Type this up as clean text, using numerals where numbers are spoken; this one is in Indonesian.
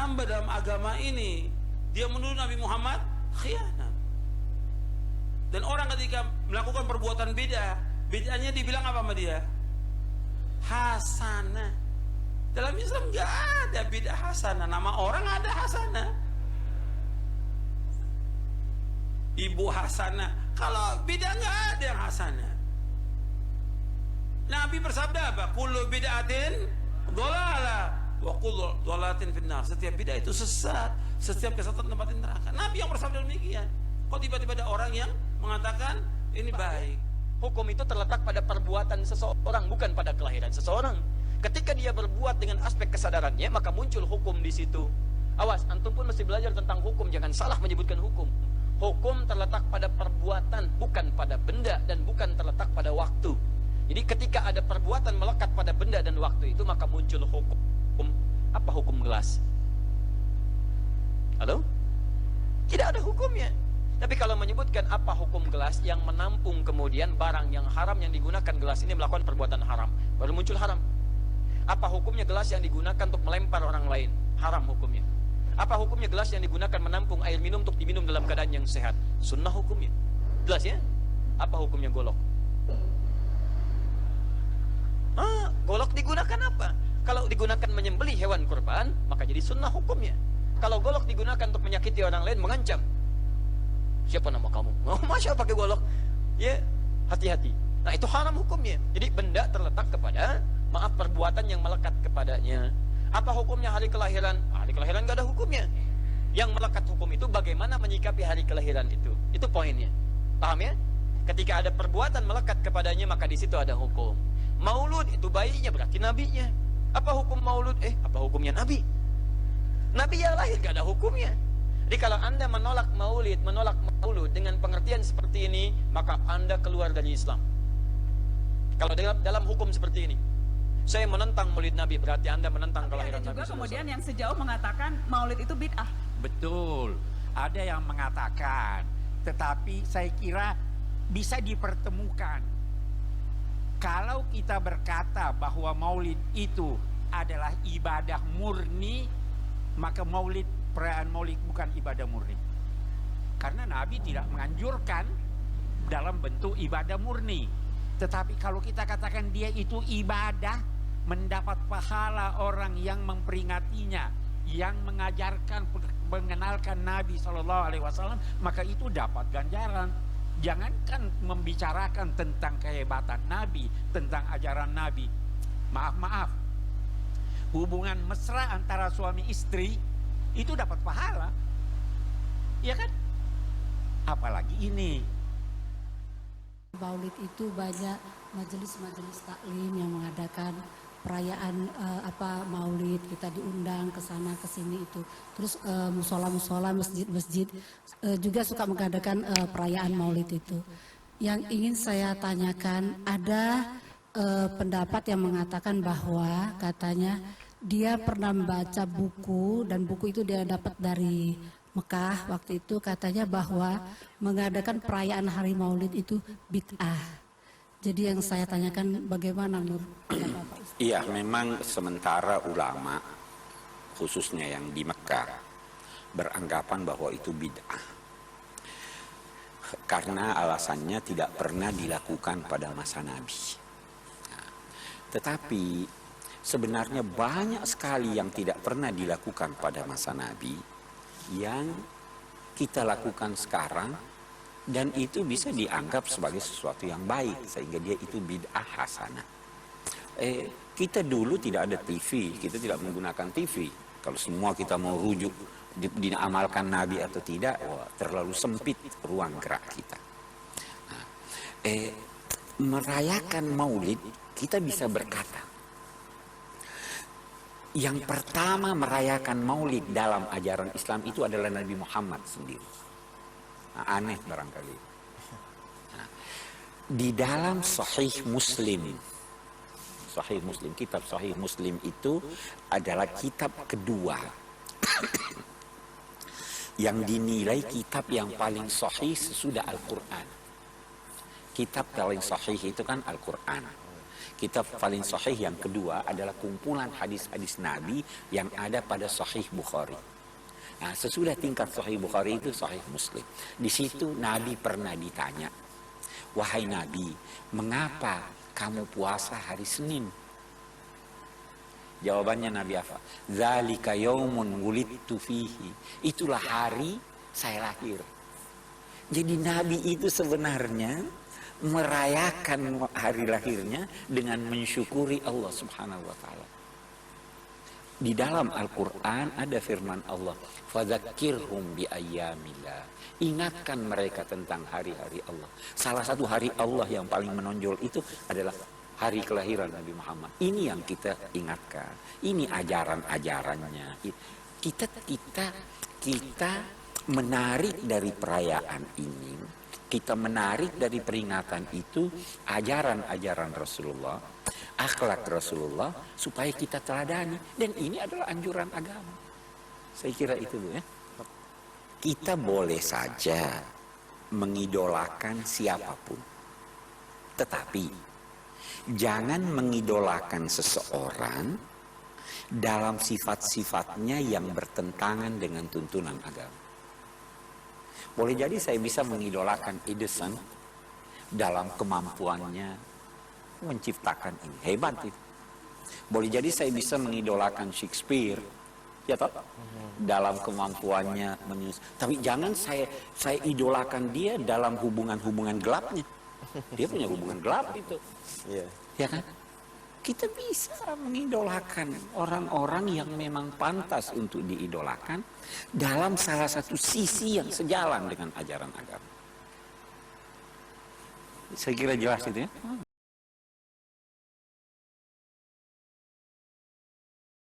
hamba dalam agama ini, dia menuduh Nabi Muhammad khianat. Dan orang ketika melakukan perbuatan bid'ah, bid'ahnya dibilang apa sama dia? Hasanah. Dalam Islam nggak ada bid'ah hasanah. Nama orang ada hasanah. Ibu hasanah. Kalau bid'ah nggak ada yang hasanah. Nabi bersabda apa? Kullu bid'atin dhalalah wa kullu dhalalatin finnar. Setiap bid'ah itu sesat, setiap kesesatan tempatin neraka. Nabi yang bersabda demikian. Kok tiba-tiba ada orang yang mengatakan ini baik? Hukum itu terletak pada perbuatan seseorang, bukan pada kelahiran seseorang. Ketika dia berbuat dengan aspek kesadarannya, maka muncul hukum di situ. Awas, antum pun mesti belajar tentang hukum, jangan salah menyebutkan hukum. Hukum terletak pada perbuatan, bukan pada benda, dan bukan terletak pada waktu. Jadi ketika ada perbuatan melekat pada benda dan waktu itu, maka muncul hukum. Apa hukum gelas? Halo? Tidak ada hukumnya. Tapi kalau menyebutkan apa hukum gelas yang menampung kemudian barang yang haram yang digunakan gelas ini melakukan perbuatan haram, baru muncul haram. Apa hukumnya gelas yang digunakan untuk melempar orang lain? Haram hukumnya. Apa hukumnya gelas yang digunakan menampung air minum untuk diminum dalam keadaan yang sehat? Sunnah hukumnya. Jelas ya? Apa hukumnya golok? Golok digunakan apa? Kalau digunakan menyembelih hewan kurban, maka jadi sunnah hukumnya. Kalau golok digunakan untuk menyakiti orang lain, mengancam. Siapa nama kamu? Oh, masya pakai golok. Ya, hati-hati. Nah, itu haram hukumnya. Jadi benda terletak kepada, maaf, perbuatan yang melekat kepadanya. Apa hukumnya hari kelahiran? Hari kelahiran gak ada hukumnya. Yang melekat hukum itu bagaimana menyikapi hari kelahiran itu. Itu poinnya. Paham ya? Ketika ada perbuatan melekat kepadanya, maka di situ ada hukum. Maulud itu bayinya, berarti nabinya. Apa hukum maulud? Apa hukumnya nabi? Nabi yang lahir gak ada hukumnya. Jadi kalau Anda menolak maulid, menolak maulud dengan pengertian seperti ini, maka Anda keluar dari Islam. Kalau dalam hukum seperti ini, saya menentang maulid Nabi, berarti Anda menentang kelahiran Nabi. Ada juga kemudian yang sejauh mengatakan maulid itu bid'ah. Betul, ada yang mengatakan, tetapi saya kira bisa dipertemukan. Kalau kita berkata bahwa maulid itu adalah ibadah murni, maka perayaan maulid bukan ibadah murni. Karena Nabi tidak menganjurkan dalam bentuk ibadah murni. Tetapi kalau kita katakan dia itu ibadah, mendapat pahala orang yang memperingatinya, yang mengajarkan, mengenalkan Nabi SAW, maka itu dapat ganjaran. Jangankan membicarakan tentang kehebatan Nabi, tentang ajaran Nabi. Maaf, hubungan mesra antara suami istri itu dapat pahala, ya kan? Apalagi ini. Maulid itu banyak majelis-majelis taklim yang mengadakan perayaan maulid, kita diundang ke sana ke sini itu. Terus musola-musola, masjid-masjid juga suka mengadakan perayaan maulid itu. Yang ingin saya tanyakan, ada pendapat yang mengatakan bahwa katanya dia pernah membaca buku, dan buku itu dia dapat dari Mekah waktu itu, katanya bahwa mengadakan perayaan hari maulid itu bid'ah. Jadi yang saya tanyakan, bagaimana Nur? Iya, memang sementara ulama khususnya yang di Mekah beranggapan bahwa itu bid'ah karena alasannya tidak pernah dilakukan pada masa Nabi. Nah, tetapi sebenarnya banyak sekali yang tidak pernah dilakukan pada masa Nabi yang kita lakukan sekarang, dan itu bisa dianggap sebagai sesuatu yang baik sehingga dia itu bid'ah hasanah. Kita dulu tidak ada TV, kita tidak menggunakan TV. Kalau semua kita mau rujuk diamalkan Nabi atau tidak, terlalu sempit ruang gerak kita. Nah, merayakan maulid, kita bisa berkata, yang pertama merayakan maulid dalam ajaran Islam itu adalah Nabi Muhammad sendiri. Nah, aneh barangkali. Nah, di dalam Sahih Muslim, kitab Sahih Muslim itu adalah kitab kedua yang dinilai kitab yang paling sahih sesudah Al-Quran. Kitab paling sahih itu kan Al-Quran. Kitab paling sahih yang kedua adalah kumpulan hadis-hadis Nabi yang ada pada Sahih Bukhari. Nah, sesudah tingkat Sahih Bukhari itu Sahih Muslim. Di situ Nabi pernah ditanya, wahai Nabi, mengapa kamu puasa hari Senin? Jawabannya Nabi apa? Dzalika yaumun wulidtu fihi. Itulah hari saya lahir. Jadi Nabi itu sebenarnya merayakan hari lahirnya dengan mensyukuri Allah Subhanahu wa taala. Di dalam Al-Qur'an ada firman Allah, fadzakirhum bi ayyamillah. Ingatkan mereka tentang hari-hari Allah. Salah satu hari Allah yang paling menonjol itu adalah hari kelahiran Nabi Muhammad. Ini yang kita ingatkan. Ini ajaran-ajarannya. Kita menarik dari perayaan ini, kita menarik dari peringatan itu ajaran-ajaran Rasulullah, akhlak Rasulullah, supaya kita teladani. Dan ini adalah anjuran agama. Saya kira itu ya. Kita boleh saja mengidolakan siapapun, tetapi jangan mengidolakan seseorang dalam sifat-sifatnya yang bertentangan dengan tuntunan agama. Boleh jadi saya bisa mengidolakan Edison dalam kemampuannya menciptakan ini. Hebat itu. Boleh jadi saya bisa mengidolakan Shakespeare, ya toh? Dalam kemampuannya menulis. Tapi jangan saya idolakan dia dalam hubungan-hubungan gelapnya. Dia punya hubungan gelap itu. Ya kan? Kita bisa mengidolakan orang-orang yang memang pantas untuk diidolakan dalam salah satu sisi yang sejalan dengan ajaran agama. Saya kira jelas itu ya.